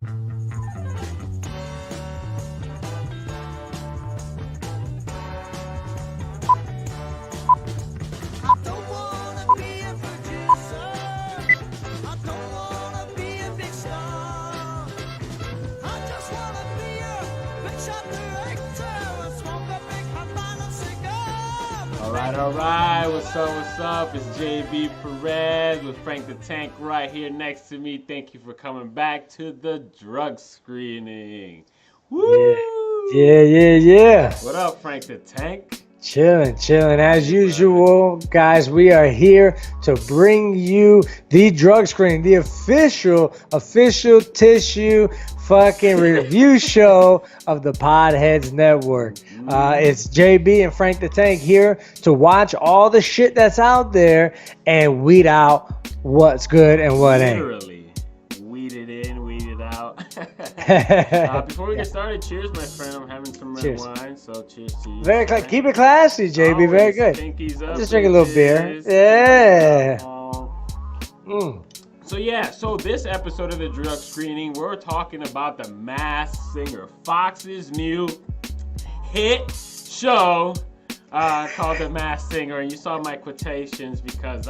All right, what's up? It's JB Perez with Frank the Tank right here next to me. Thank you for coming back to the drug screening. Woo! Yeah. What up, Frank the Tank? Chilling. As usual, guys, we are here to bring you the drug screening, the official tissue fucking review show of the Podheads Network. It's JB and Frank the Tank here to watch all the shit that's out there and weed out what's good and what ain't. Literally, weed it in, weed it out. Before we get started, cheers, my friend. I'm having some red wine, so cheers to you. Keep it classy, JB. Always. Very good. Pinkies up. Just drink a little beer. Yeah. So this episode of the drug screening, we're talking about the Masked Singer, Fox's new hit show called The Masked Singer. And you saw my quotations because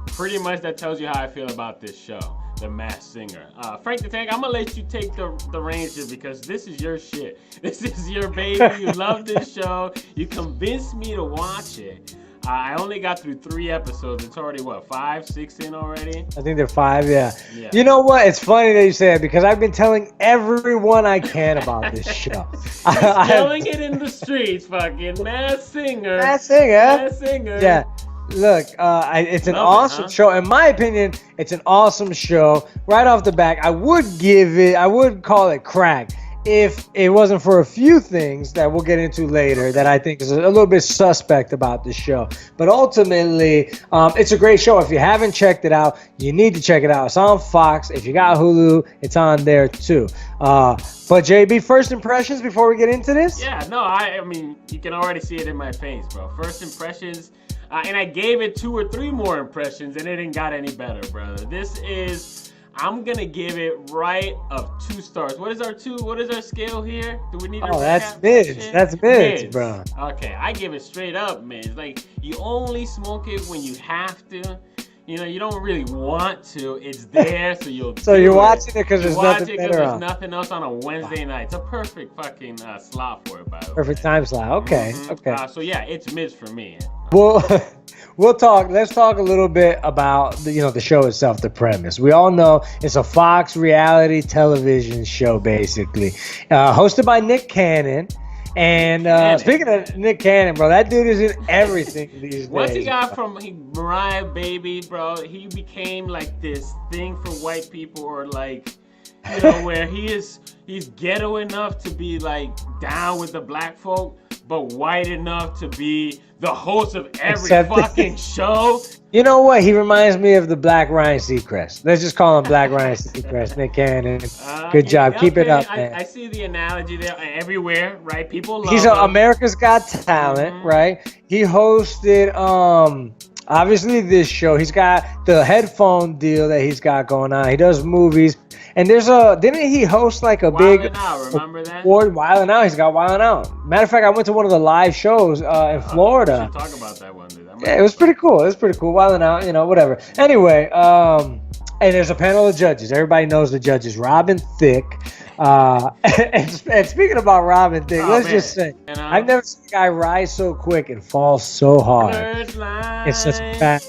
pretty much that tells you how I feel about this show, The Masked Singer. Frank the Tank, I'm going to let you take the reins here because this is your shit. This is your baby. You love this show. You convinced me to watch it. I only got through 3 episodes. It's already, 5, 6 in already? I think they're 5, yeah. You know what? It's funny that you say that because I've been telling everyone I can about this show. Yelling it in the streets, fucking Masked Singer. Masked Singer. Yeah. Look, it's an awesome show. In my opinion, it's an awesome show. Right off the back, I would call it crack if it wasn't for a few things that we'll get into later that I think is a little bit suspect about this show. But ultimately, it's a great show. If you haven't checked it out, you need to check it out. It's on Fox. If you got Hulu, it's on there too. But JB, first impressions before we get into this? Yeah, no, I mean, you can already see it in my face, bro. First impressions, and I gave it 2 or 3 more impressions, and it didn't got any better, brother. I'm gonna give it right of 2 stars. What is our scale here? Do we need to that's mids. That's mids, bro. Okay, I give it straight up mids. Like, you only smoke it when you have to. You know, you don't really want to. It's there, so you'll So you're watching it because there's nothing better there's nothing else on a Wednesday night. It's a perfect fucking slot for it, by the way. Perfect time slot. Okay, okay. So yeah, it's mids for me. Let's talk a little bit about the show itself, the premise. We all know it's a Fox reality television show, basically, hosted by Nick Cannon. And speaking of Nick Cannon, bro, that dude is in everything these days. Once he got from Mariah Baby, bro, he became like this thing for white people, or like, where he's ghetto enough to be like down with the black folk, but white enough to be the host of every fucking show. You know what? He reminds me of the Black Ryan Seacrest. Let's just call him Black Ryan Seacrest. Nick Cannon. Good job. Keep it up, man. I see the analogy there. Everywhere, right? People love He's him. America's Got Talent, right? He hosted obviously this show. He's got the headphone deal that he's got going on. He does movies. And didn't he host like a big remember that? Wild 'N Out. He's got Wild 'N Out. Matter of fact, I went to one of the live shows in Florida. We should talk about that one, dude. Yeah, it was pretty cool. Wild 'N Out, whatever. Anyway, and there's a panel of judges. Everybody knows the judges. Robin Thicke. And speaking about Robin Thicke, let's just say, I've never seen a guy rise so quick and fall so hard. It's such a fact.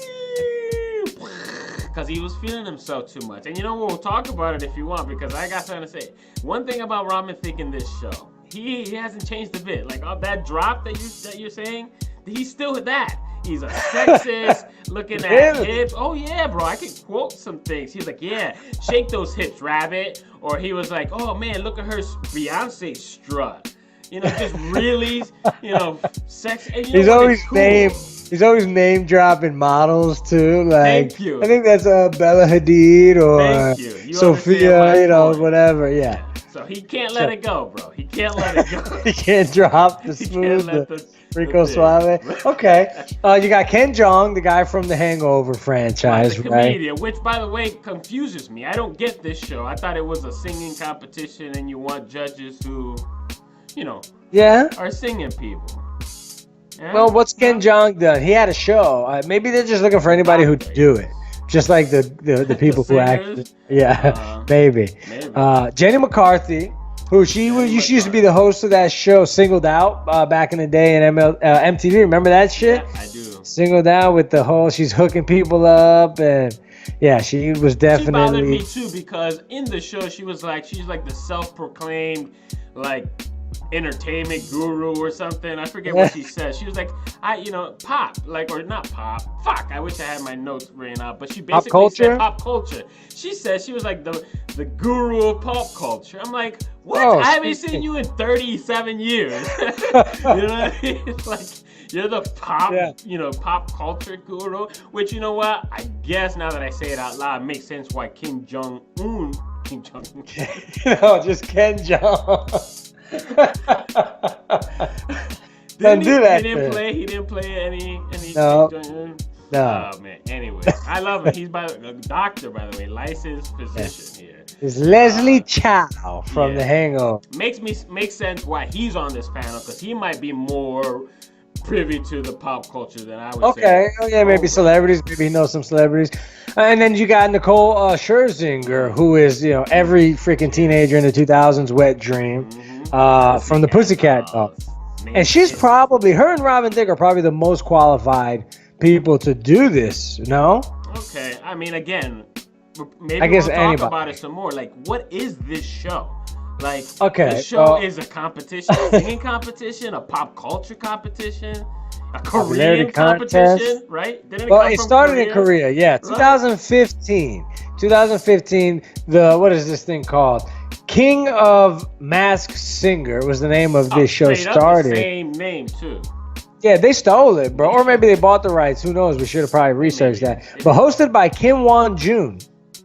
Because he was feeling himself too much. And we'll talk about it if you want, because I got something to say. One thing about Robin Thicke in this show, he hasn't changed a bit. Like, that drop that you're saying, he's still that. He's a sexist, looking at hips. Oh yeah, bro, I can quote some things. He's like, yeah, shake those hips, rabbit. Or he was like, oh man, look at her Beyonce strut. Just really, sex. And he's always cool. He's always name dropping models too. Like, thank you. I think that's Bella Hadid or Sophia, whatever. Yeah. So he can't let it go, bro. He can't let it go. He can't drop the smooth, the Rico Suave. Okay. You got Ken Jeong, the guy from the Hangover franchise, the comedian, which, by the way, confuses me. I don't get this show. I thought it was a singing competition, and you want judges who, are singing people. Yeah? Well, what's Ken Jeong done? He had a show. Maybe they're just looking for anybody who do it. Just like the people who actually, maybe. Jenny McCarthy, who she used to be the host of that show Singled Out back in the day in MTV. Remember that shit? Yeah, I do. Singled Out with the whole, she's hooking people up, and yeah, she was definitely. She bothered me too because in the show she's like the self-proclaimed entertainment guru or something. I forget what she said. She was like, pop, or not pop. Fuck, I wish I had my notes written out. But she basically said pop culture. She said she was like the guru of pop culture. I'm like, what? Oh, I haven't seen you in 37 years. You know what I mean? It's like, you're the pop, pop culture guru. Which, you know what? I guess now that I say it out loud, it makes sense why Kim Jong-un. Just Ken Jeong. Don't do that. He didn't play any. No. Oh man. Anyway, I love him. He's a doctor, by the way, licensed physician here. It's Leslie Chow from The Hangover. Makes sense why he's on this panel because he might be more privy to the pop culture than I would say. Okay. Oh yeah, maybe celebrities. Maybe he knows some celebrities. And then you got Nicole Scherzinger, who is every freaking teenager in the 2000s wet dream. From the Pussycat Dolls. And she's probably, her and Robin Thicke are probably the most qualified people to do this, no? Okay, I mean, again, maybe I guess we'll talk about it some more. Like, what is this show? Like, this show is a competition, a singing competition, a pop culture competition, a Korean competition, right? Didn't it started in Korea, yeah. 2015, what is this thing called? King of Masked Singer was the name of this show started. The same name too. Yeah, they stole it, bro. Or maybe they bought the rights. Who knows? We should have probably researched that. But hosted by Kim Won-jun.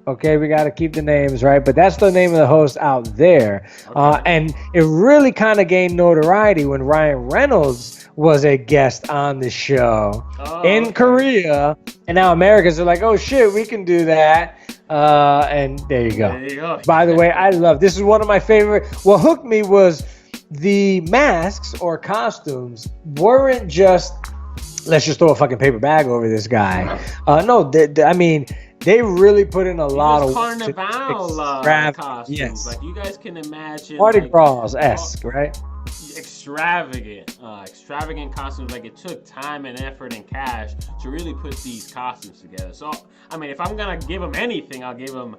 Okay, we got to keep the names right. But that's the name of the host out there. Okay. And it really kind of gained notoriety when Ryan Reynolds was a guest on the show in Korea. And now Americans are like, oh, shit, we can do that. And there you go. By the way, I love this. Is one of my favorite. What hooked me was the masks or costumes weren't just let's just throw a fucking paper bag over this guy. No, I mean they really put in a lot of carnival costumes. Like you guys can imagine, Mardi Gras-esque, right? Extravagant costumes. Like it took time and effort and cash to really put these costumes together. So I mean, if I'm gonna give them anything, I'll give them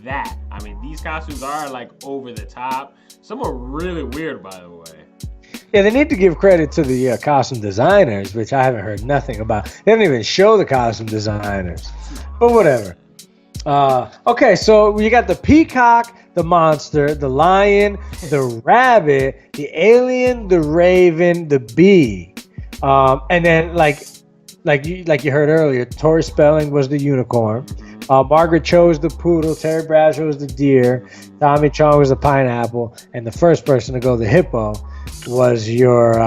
that. I mean, these costumes are like over the top. Some are really weird, by the way. Yeah, they need to give credit to the costume designers, which I haven't heard nothing about. They didn't even show the costume designers, but whatever. Okay, so you got the peacock, the monster, the lion, the rabbit, the alien, the raven, the bee, and then like you heard earlier, Tori Spelling was the unicorn. Margaret Cho was the poodle, Terry Bradshaw was the deer, Tommy Chong was the pineapple, and the first person to go the hippo was your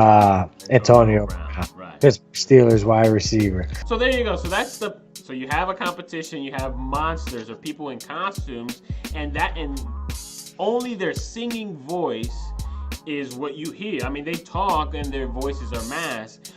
Antonio Brown, Pittsburgh Steelers wide receiver. So there you go. So you have a competition, you have monsters or people in costumes, and only their singing voice is what you hear. I mean, they talk and their voices are masked.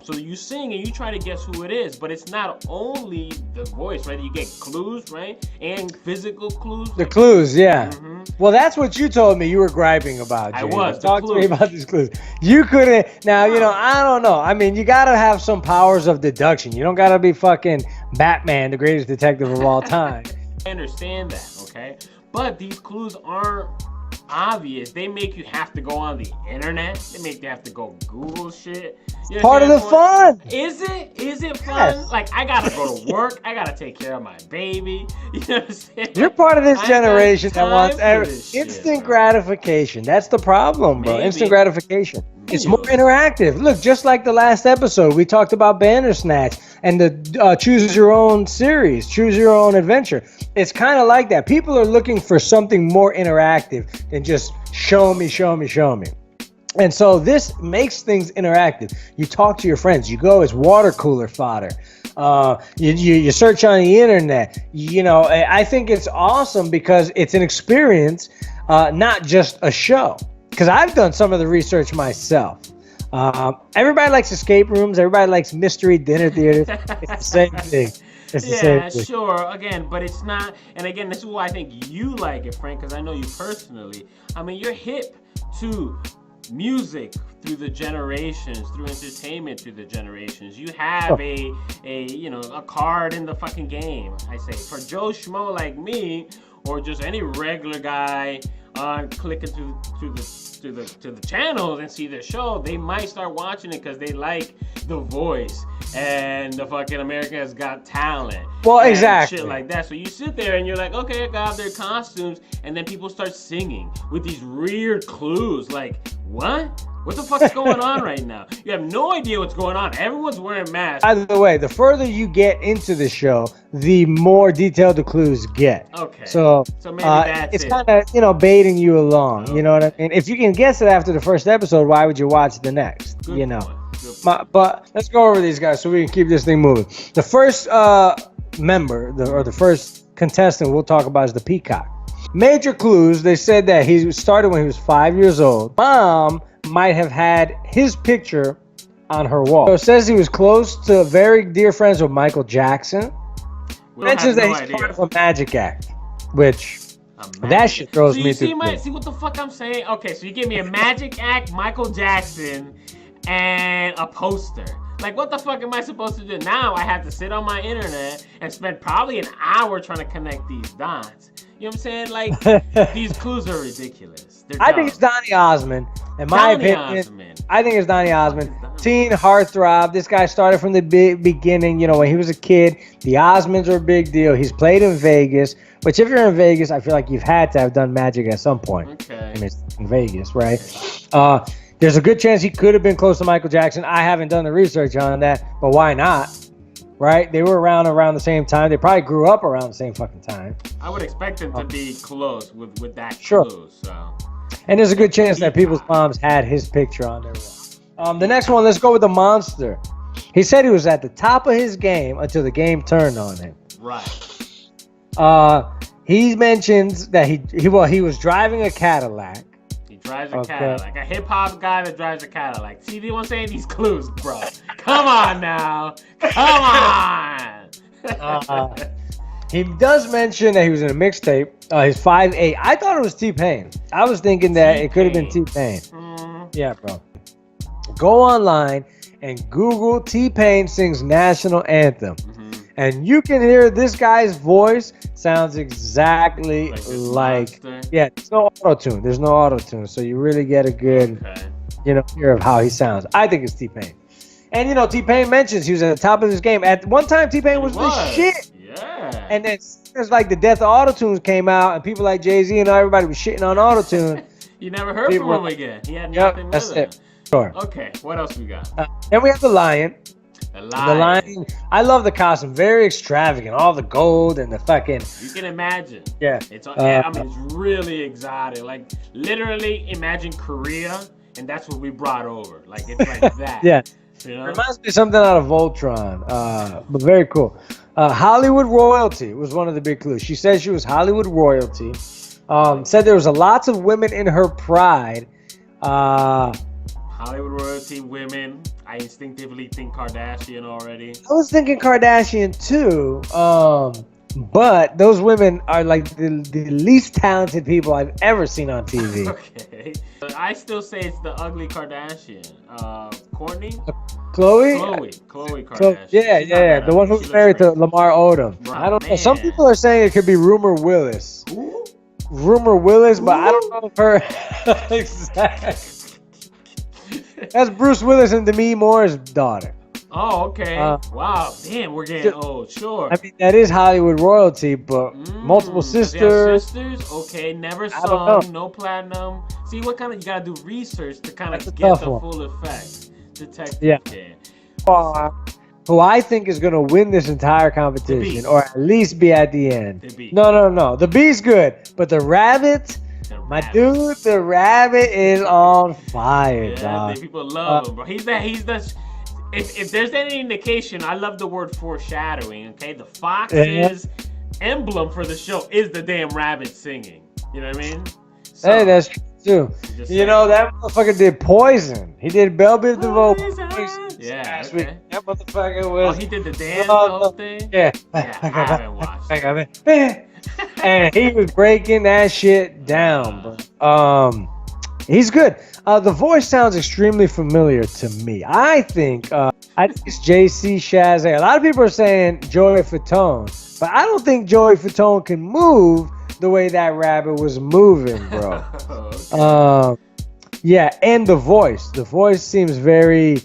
So you sing and you try to guess who it is, but it's not only the voice, right? You get clues, right? And physical clues. The clues, yeah. Well, that's what you told me you were griping about, Jay. I was. Talk to me about these clues. You couldn't. Now, I don't know. I mean, you got to have some powers of deduction. You don't got to be fucking Batman, the greatest detective of all time. I understand that, okay? But these clues aren't obvious. They make you have to go on the internet. They make you have to go Google shit. You know part of the fun. Is it? Is it fun? Yes. Like I gotta go to work. I gotta take care of my baby. You know what I'm saying? You're part of this generation that wants instant gratification. That's the problem, bro. Maybe. Instant gratification. It's more interactive. Look, just like the last episode, we talked about Bandersnatch and the Choose Your Own series, Choose Your Own Adventure. It's kind of like that. People are looking for something more interactive than just show me, show me, show me. And so this makes things interactive. You talk to your friends. You go, it's water cooler fodder. You search on the internet. You know, I think it's awesome because it's an experience, not just a show. Because I've done some of the research myself. Everybody likes escape rooms. Everybody likes mystery dinner theaters. It's the same thing. Yeah, sure. Again, but it's not. And again, this is why I think you like it, Frank, because I know you personally. I mean, you're hip to music through the generations, through entertainment through the generations. You have a card in the fucking game. I say for Joe Schmo like me, or just any regular guy on clicking to the channels and see the show, they might start watching it because they like the voice and the fucking America's Got Talent. Well, exactly. Shit like that. So you sit there and you're like, okay, I got their costumes, and then people start singing with these weird clues. Like, what? What the fuck's going on right now? You have no idea what's going on. Everyone's wearing masks. By the way, the further you get into the show, the more detailed the clues get. Okay. So maybe that's it's kind of, baiting you along. Okay. You know what I mean? If you can guess it after the first episode, why would you watch the next? Good point. But let's go over these guys so we can keep this thing moving. The first member, the first contestant we'll talk about is the Peacock. Major clues, they said that he started when he was 5 years old. Mom might have had his picture on her wall. So it says he was close to very dear friends with Michael Jackson. Mentions that he's part of a magic act, which that shit throws me through. See what the fuck I'm saying? Okay, so you give me a magic act, Michael Jackson, and a poster. Like, what the fuck am I supposed to do? Now I have to sit on my internet and spend probably an hour trying to connect these dots. You know what I'm saying? Like, these clues are ridiculous. I think it's Donny Osmond. In my opinion, I think it's Donny Osmond. Teen heartthrob. This guy started from the beginning. You know, when he was a kid, the Osmonds are a big deal. He's played in Vegas, which if you're in Vegas, I feel like you've had to have done magic at some point. Okay. I mean, it's in Vegas, right? There's a good chance he could have been close to Michael Jackson. I haven't done the research on that, but why not? Right? They were around the same time. They probably grew up around the same fucking time. I would expect them to be close with that clue. So. And there's a good chance that people's moms had his picture on their wall. The next one, let's go with the monster. He said he was at the top of his game until the game turned on him. Right. He mentions that he was driving a Cadillac. He drives a Cadillac. A hip hop guy that drives a Cadillac. See what I'm saying? These clues, bro. Come on now. Come on. He does mention that he was in a mixtape. He's 5'8". I thought it was T-Pain. I was thinking that it could have been T-Pain. Yeah, bro. Go online and Google T-Pain sings national anthem. And you can hear this guy's voice sounds exactly like yeah, there's no auto-tune. There's no auto-tune. So you really get a good, hear of how he sounds. I think it's T-Pain. And, T-Pain mentions he was at the top of his game. At one time, T-Pain was the shit. Yeah. And then it's like the death of auto-tunes came out and people like Jay-Z and everybody was shitting on auto-tune. You never heard from him again. He had nothing with him. It. Sure. Okay, what else we got? Then we have the Lion. The Lion. I love the costume. Very extravagant. All the gold and the fucking. You can imagine. Yeah. It's really exotic. Like literally, imagine Korea, and that's what we brought over. Like it's like that. Yeah. You know? It reminds me of something out of Voltron. But very cool. Hollywood royalty was one of the big clues. She said she was Hollywood royalty. Said there was lots of women in her pride. Hollywood royalty, women. I instinctively think Kardashian already. I was thinking Kardashian too. But those women are like the least talented people I've ever seen on TV. Okay. I still say it's the ugly Kardashian. Courtney? Khloe Kardashian. Yeah. The one who's married to Lamar Odom. Right, I don't know. Some people are saying it could be Rumor Willis. Who? Rumor Willis, but I don't know if her exactly. That's Bruce Willis and Demi Moore's daughter. Oh, okay. Wow. Damn, we're getting old. Sure. I mean, that is Hollywood royalty, but multiple sisters. Sisters? Okay. Never sung. No platinum. See, what kind of, you gotta do research to kind That's a of get tough the one. full effect. Detective. Yeah. Yeah. Who I think is gonna win this entire competition, or at least be at the end. The Bee. No. The Bee's good, but the Rabbit, my dude, the Rabbit is on fire, dog. People love him, bro. He's the. If there's any indication, I love the word foreshadowing. Okay, the Fox's emblem for the show is the damn rabbit singing. You know what I mean? So, hey, that's true too. You know, that motherfucker did Poison. He did Bell Biv DeVoe. Yeah, okay. That motherfucker was. Oh, he did the dance, the whole thing. Yeah. I haven't watched it. And he was breaking that shit down, bro. He's good. The voice sounds extremely familiar to me. I think it's JC Chazé. A lot of people are saying Joey Fatone, but I don't think Joey Fatone can move the way that rabbit was moving, bro. Okay. Yeah, and the voice. The voice seems very,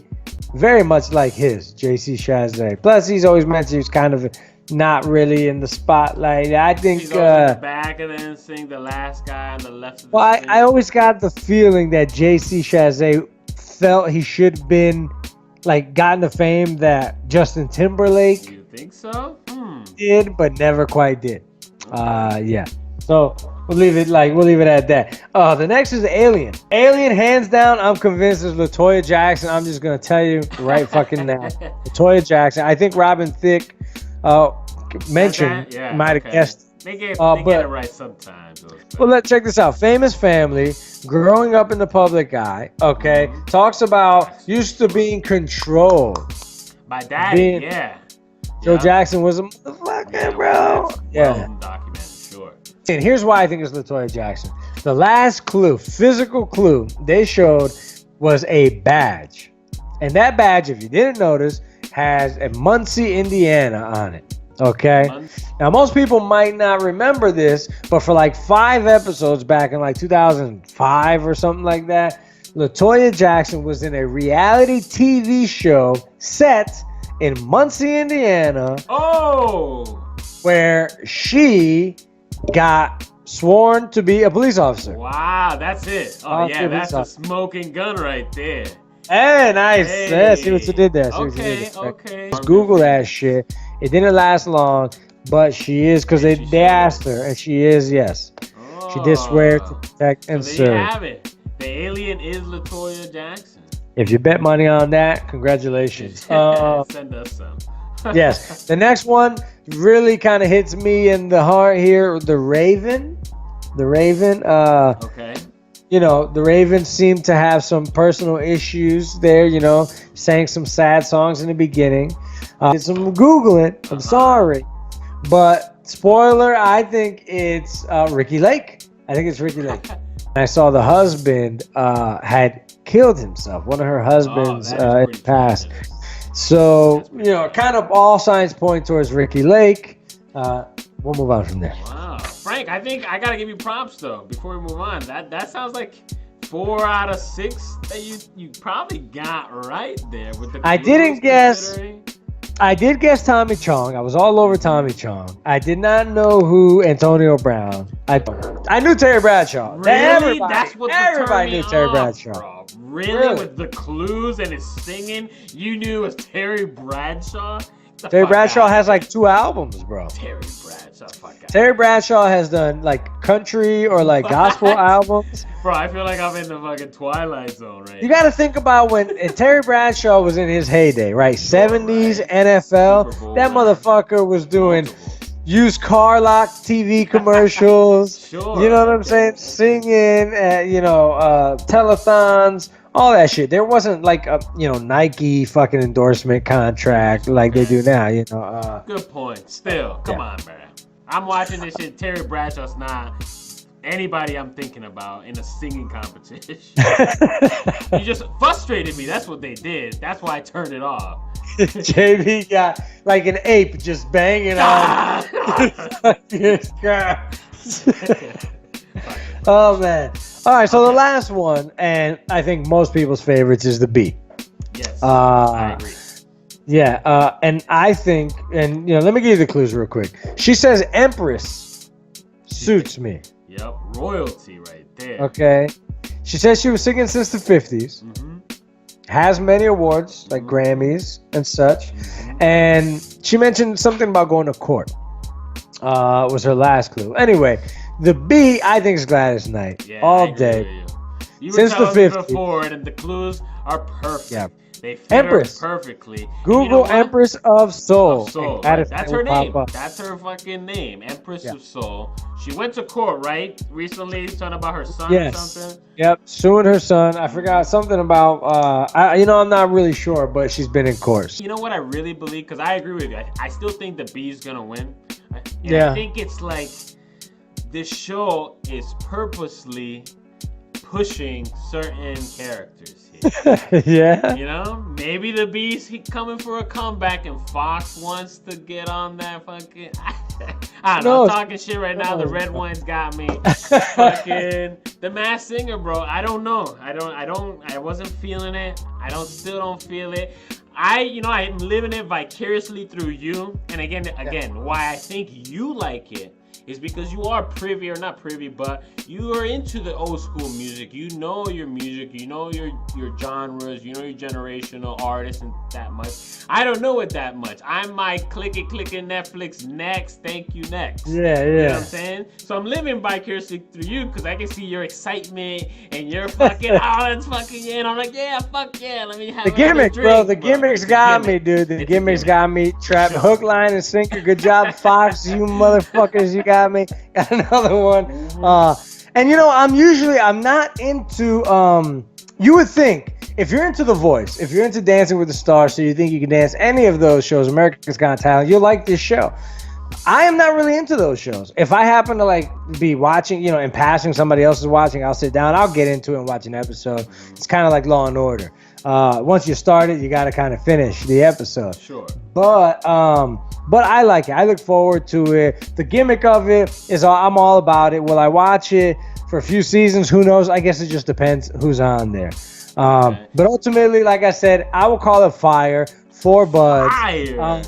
very much like his, JC Chazé. Plus, he's always mentioned he's kind of not really in the spotlight. I think he's always in the back and then sing the last guy on the left. Of the I always got the feeling that JC Chazé felt he should have been like gotten the fame that Justin Timberlake. You think so? Did, but never quite did. Yeah. So we'll leave it at that. The next is Alien. Alien, hands down, I'm convinced is LaToya Jackson. I'm just gonna tell you right fucking now. LaToya Jackson. I think Robin Thicke mentioned, might have guessed. They get it right sometimes. Well, let's check this out. Famous family, growing up in the public eye. Okay, talks about used to being controlled by daddy. Joe Jackson was a motherfucker, bro. Documented, sure. And here's why I think it's LaToya Jackson. The last clue, physical clue they showed was a badge, and that badge, if you didn't notice, has a Muncie, Indiana on it. Okay. Now, most people might not remember this, but for like 5 episodes back in like 2005 or something like that, LaToya Jackson was in a reality TV show set in Muncie, Indiana. Oh! Where she got sworn to be a police officer. Wow, that's it. Oh, yeah, that's a smoking gun right there. Hey, nice. Hey. Yeah, see what you did there. Okay. Google that shit. It didn't last long, but she is, because they asked her, and she is, yes. Oh. She did swear to protect and serve. There you have it. The alien is LaToya Jackson. If you bet money on that, congratulations. Send us some. Yes. The next one really kind of hits me in the heart here. The Raven. Okay. You know, the Ravens seem to have some personal issues there, you know, sang some sad songs in the beginning. Did some Googling, I'm sorry. But spoiler, I think it's Ricky Lake. I saw the husband had killed himself. One of her husbands in the past. So, you know, kind of all signs point towards Ricky Lake. We'll move on from there. Wow. Frank, I think I gotta give you props though before we move on. That sounds like 4 out of 6 that you probably got right there with the. I did guess Tommy Chong. I was all over Tommy Chong. I did not know who Antonio Brown. I knew Terry Bradshaw. Really? That's what everybody knew Terry Bradshaw. Bro. Really? With the clues and his singing, you knew it was Terry Bradshaw? Terry Bradshaw has like 2 albums, bro. Terry Bradshaw has done like country or like gospel albums. Bro, I feel like I'm in the fucking Twilight Zone right now. You got to think about when Terry Bradshaw was in his heyday, right? 70s NFL. That motherfucker was doing used car lock TV commercials. Sure. You know what I'm saying? Singing, telethons. All that shit. There wasn't like a Nike fucking endorsement contract like they do now. Good point. Still, come on, man. I'm watching this shit. Terry Bradshaw's not anybody I'm thinking about in a singing competition. You just frustrated me. That's what they did. That's why I turned it off. JB got like an ape just banging on his car. Oh man. All right, so the last one, and I think most people's favorites, is the Bee. Yes, I agree. Yeah, and I think, and let me give you the clues real quick. She says Empress suits me. Yep, royalty right there. Okay. She says she was singing since the 50s. Mm-hmm. Has many awards, like Grammys and such. And she mentioned something about going to court. Was her last clue. Anyway, the B, I think, is Gladys Knight. Yeah, all day. You Since were the telling me 50s. before, and the clues are perfect. Yeah. They fit her Empress. perfectly. Google you know what? Empress of Soul. Of Soul. Gladys That's Knight her will pop name. up. That's her fucking name. Empress of Soul. She went to court, right? Recently, something about her son or something? Yep, suing her son. I forgot something about, I'm not really sure, but she's been in court. You know what I really believe? Because I agree with you. I still think the B's going to win. Yeah. I think it's like this show is purposely pushing certain characters here. Yeah. You know, maybe the Beast coming for a comeback, and Fox wants to get on that fucking. I don't know. I'm talking shit right now. The red one's got me. Fucking the Masked Singer, bro. I don't know. I wasn't feeling it. Still don't feel it. I'm living it vicariously through you. And again, why I think you like it is because you are privy, or not privy, but you are into the old school music. You know your music, you know your genres, you know your generational artists and that much. I don't know it that much. I might click it Netflix next, thank you next. Yeah. You know what I'm saying? So I'm living vicariously through you because I can see your excitement and your fucking, let's fucking, and I'm like, yeah, fuck yeah, let me have the gimmick, drink, bro. The gimmicks got me, dude. The gimmicks got me. Trapped, hook, line, and sinker. Good job, Fox. You motherfuckers, you got me. Got another one. And I'm not into, you would think, if you're into The Voice, if you're into Dancing with the Stars, so you think you can dance any of those shows, America's Got Talent, you'll like this show. I am not really into those shows. If I happen to be watching, in passing, somebody else is watching, I'll sit down, I'll get into it and watch an episode. It's kind of like Law and Order. Once you start it, you got to kind of finish the episode. Sure. But I like it. I look forward to it. The gimmick of it is I'm all about it. Will I watch it for a few seasons? Who knows? I guess it just depends who's on there. But ultimately, like I said, I will call it fire for Buds. Fire.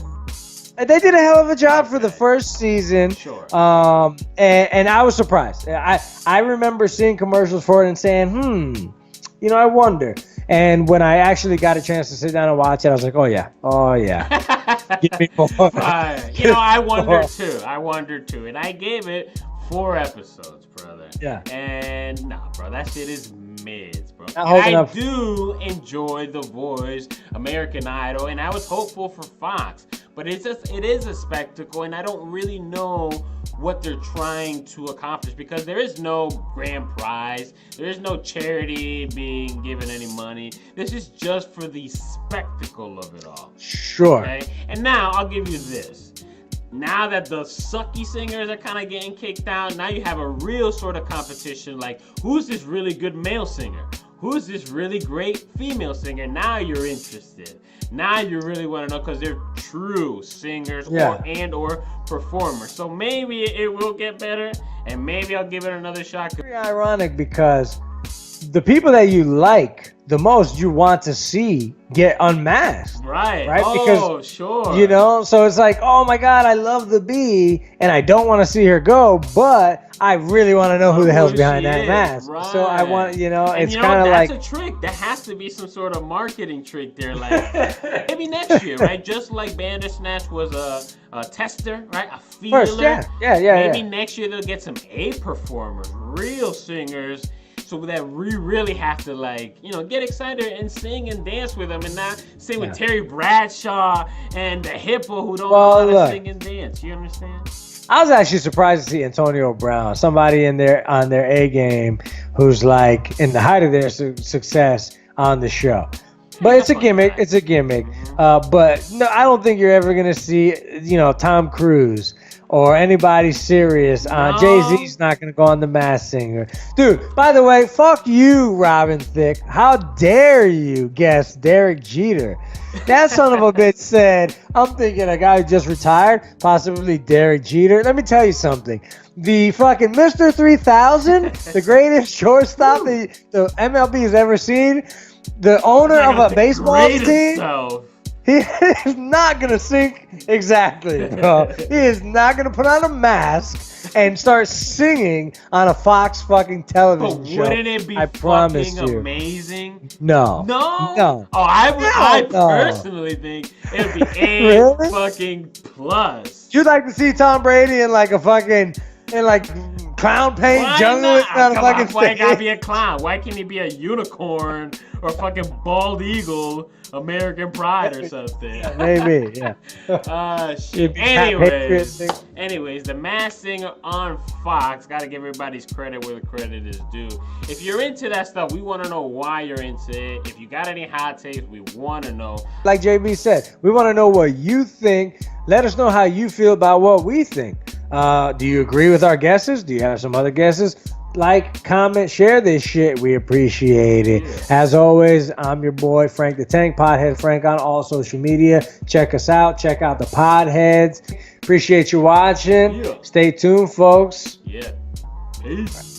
They did a hell of a job for the first season. Sure. And I was surprised. I remember seeing commercials for it and saying, I wonder. And when I actually got a chance to sit down and watch it, I was like, oh yeah. Give me more. I wondered too. And I gave it 4 episodes, brother. Yeah. And bro, that shit is mids, bro. Do enjoy The Voice, American Idol, and I was hopeful for Fox. But it is a spectacle, and I don't really know what they're trying to accomplish because there is no grand prize. There is no charity being given any money. This is just for the spectacle of it all. Sure. Okay? And now I'll give you this. Now that the sucky singers are kind of getting kicked out, now you have a real sort of competition. Like, who's this really good male singer? Who's this really great female singer? Now you're interested. Now you really want to know because they're true singers or performers. So maybe it will get better, and maybe I'll give it another shot. Very ironic because the people that you like the most, you want to see get unmasked. Right. Because, sure. So it's like, oh my God, I love the Bee, and I don't want to see her go, but I really want to know who the hell's behind that mask. Right. So I want, it's kind of like... That's a trick. There has to be some sort of marketing trick there. Like, maybe next year, right? Just like Bandersnatch was a tester, right? A feeler. First, yeah. Maybe next year they'll get some A performers, real singers, so that we really have to get excited and sing and dance with them, and not sing with Terry Bradshaw and the hippo who don't know how to sing and dance. You understand? I was actually surprised to see Antonio Brown, somebody on their A game, who's like in the height of their success on the show. But it's a gimmick. It's a gimmick. But no, I don't think you're ever gonna see Tom Cruise or anybody serious. Jay-Z's not going to go on The Masked Singer. Dude, by the way, fuck you, Robin Thicke. How dare you guess Derek Jeter? That son of a bitch said, I'm thinking a guy who just retired, possibly Derek Jeter. Let me tell you something. The fucking Mr. 3000, the greatest shortstop the MLB has ever seen, the owner of a baseball team. He is not gonna sink exactly, bro. He is not gonna put on a mask and start singing on a Fox fucking television show. But wouldn't it be fucking amazing? No. Oh, I personally think it would be A Really? fucking plus. You'd like to see Tom Brady in like a fucking clown paint jungle on a fucking stage? Why it gotta be a clown? Why can't he be a unicorn or a fucking bald eagle, American Pride or something? Maybe, yeah. Shit. Anyways, The Masked Singer on Fox. Gotta give everybody's credit where the credit is due. If you're into that stuff, we want to know why you're into it. If you got any hot takes, we want to know. Like JB said, we want to know what you think. Let us know how you feel about what we think. Do you agree with our guesses? Do you have some other guesses? Like, comment, share this shit. We appreciate it. Yeah. As always, I'm your boy, Frank the Tank, Podhead Frank on all social media. Check us out. Check out the Podheads. Appreciate you watching. Yeah. Stay tuned, folks. Yeah. Peace.